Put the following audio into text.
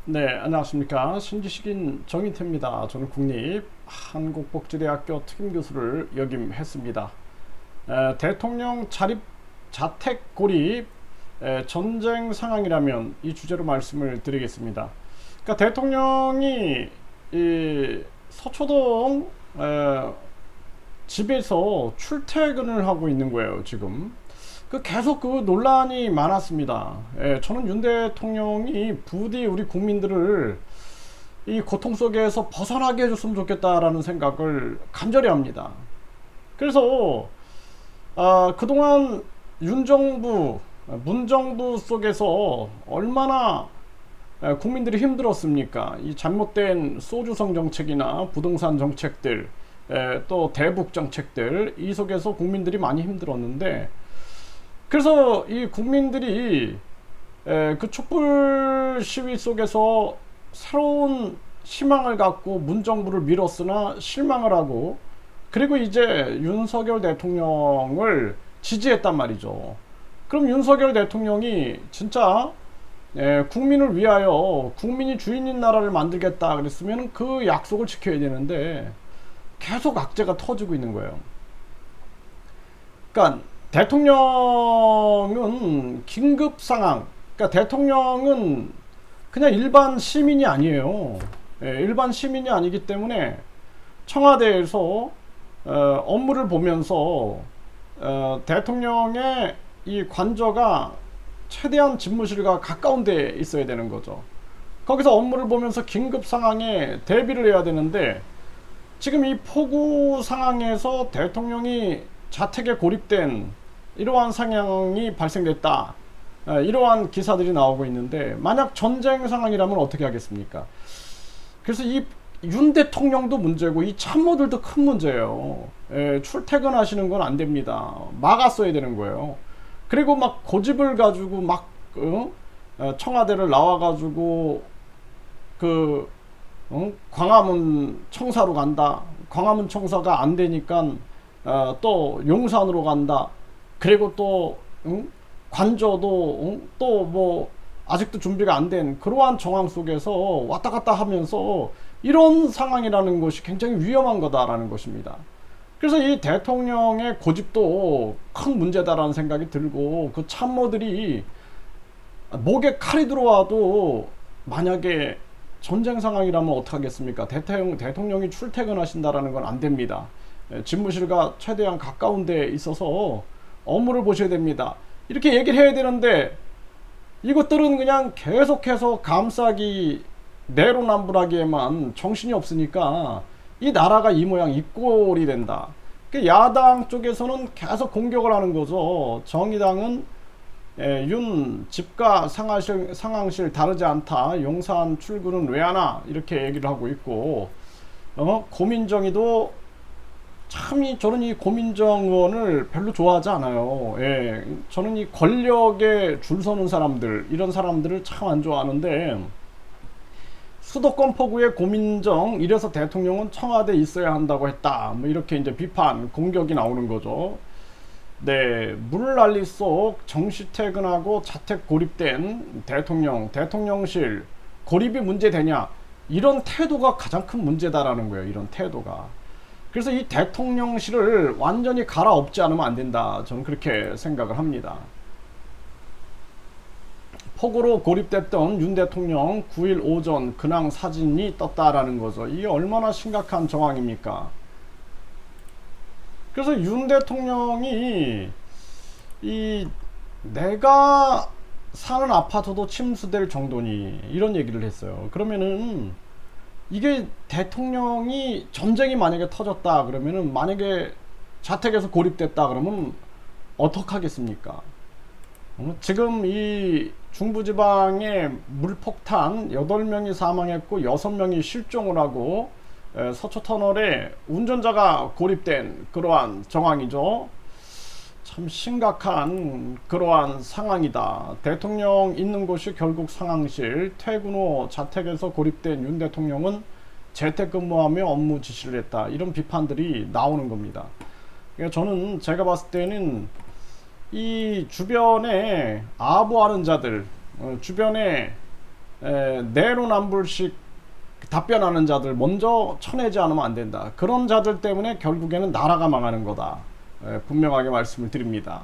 네, 안녕하십니까. 신지식인 정인태입니다. 저는 국립한국복지대학교 특임교수를 역임했습니다. 대통령 자립, 자택 고립, 전쟁 상황이라면 이 주제로 말씀을 드리겠습니다. 그러니까 대통령이 이 서초동 집에서 출퇴근을 하고 있는 거예요, 지금. 계속 그 논란이 많았습니다. 저는 윤 대통령이 부디 우리 국민들을 이 고통 속에서 벗어나게 해줬으면 좋겠다라는 생각을 간절히 합니다. 그래서 그동안 윤 정부, 문 정부 속에서 얼마나 국민들이 힘들었습니까? 이 잘못된 소주성 정책이나 부동산 정책들, 또 대북 정책들, 이 속에서 국민들이 많이 힘들었는데, 그래서 이 국민들이 그 촛불 시위 속에서 새로운 희망을 갖고 문정부를 밀었으나 실망을 하고, 그리고 이제 윤석열 대통령을 지지했단 말이죠. 그럼 윤석열 대통령이 진짜 국민을 위하여 국민이 주인인 나라를 만들겠다 그랬으면 그 약속을 지켜야 되는데 계속 악재가 터지고 있는 거예요. 그러니까 대통령은 긴급 상황, 그러니까 대통령은 그냥 일반 시민이 아니에요. 일반 시민이 아니기 때문에 청와대에서 업무를 보면서 대통령의 이 관저가 최대한 집무실과 가까운 데에 있어야 되는 거죠. 거기서 업무를 보면서 긴급 상황에 대비를 해야 되는데, 지금 이 폭우 상황에서 대통령이 자택에 고립된 이러한 상황이 발생됐다, 이러한 기사들이 나오고 있는데, 만약 전쟁 상황이라면 어떻게 하겠습니까? 그래서 이 윤 대통령도 문제고 이 참모들도 큰 문제예요. 출퇴근하시는 건 안 됩니다. 막았어야 되는 거예요. 그리고 막 고집을 가지고 막 청와대를 나와가지고 그 광화문 청사로 간다. 광화문 청사가 안 되니까 또 용산으로 간다. 그리고 또 관저도 또 뭐 아직도 준비가 안 된 그러한 정황 속에서 왔다 갔다 하면서 이런 상황이라는 것이 굉장히 위험한 거다라는 것입니다. 그래서 이 대통령의 고집도 큰 문제다라는 생각이 들고, 그 참모들이 목에 칼이 들어와도 만약에 전쟁 상황이라면 어떡하겠습니까? 대통령이 출퇴근하신다라는 건 안 됩니다. 집무실과 최대한 가까운 데에 있어서 업무를 보셔야 됩니다. 이렇게 얘기를 해야 되는데, 이것들은 그냥 계속해서 감싸기, 내로남불하기에만 정신이 없으니까 이 나라가 이 모양 이 꼴이 된다. 야당 쪽에서는 계속 공격을 하는 거죠. 정의당은 윤 집가 상황실 다르지 않다, 용산 출근은 왜 하나, 이렇게 얘기를 하고 있고, 고민정의도 참, 저는 이 고민정 의원을 별로 좋아하지 않아요. 저는 이 권력에 줄 서는 사람들, 이런 사람들을 참 안 좋아하는데, 수도권 포구의 고민정, 이래서 대통령은 청와대에 있어야 한다고 했다, 뭐 이렇게 이제 비판, 공격이 나오는 거죠. 네, 물난리 속 정시퇴근하고 자택 고립된 대통령실 고립이 문제되냐, 이런 태도가 가장 큰 문제다라는 거예요. 이런 태도가. 그래서 이 대통령실을 완전히 갈아엎지 않으면 안 된다, 저는 그렇게 생각을 합니다. 폭우로 고립됐던 윤 대통령 9일 오전 근황 사진이 떴다라는 거죠. 이게 얼마나 심각한 정황입니까? 그래서 윤 대통령이 이 내가 사는 아파트도 침수될 정도니, 이런 얘기를 했어요. 그러면은 이게 대통령이 전쟁이 만약에 터졌다 그러면은, 만약에 자택에서 고립됐다 그러면 어떡하겠습니까? 지금 이 중부지방에 물폭탄 8명이 사망했고 6명이 실종을 하고 서초터널에 운전자가 고립된 그러한 정황이죠. 참 심각한 그러한 상황이다. 대통령 있는 곳이 결국 상황실, 퇴근 후 자택에서 고립된 윤 대통령은 재택근무하며 업무 지시를 했다, 이런 비판들이 나오는 겁니다. 그러니까 저는, 제가 봤을 때는 이 주변에 아부하는 자들, 주변에 내로남불식 답변하는 자들 먼저 쳐내지 않으면 안 된다. 그런 자들 때문에 결국에는 나라가 망하는 거다. 분명하게 말씀을 드립니다.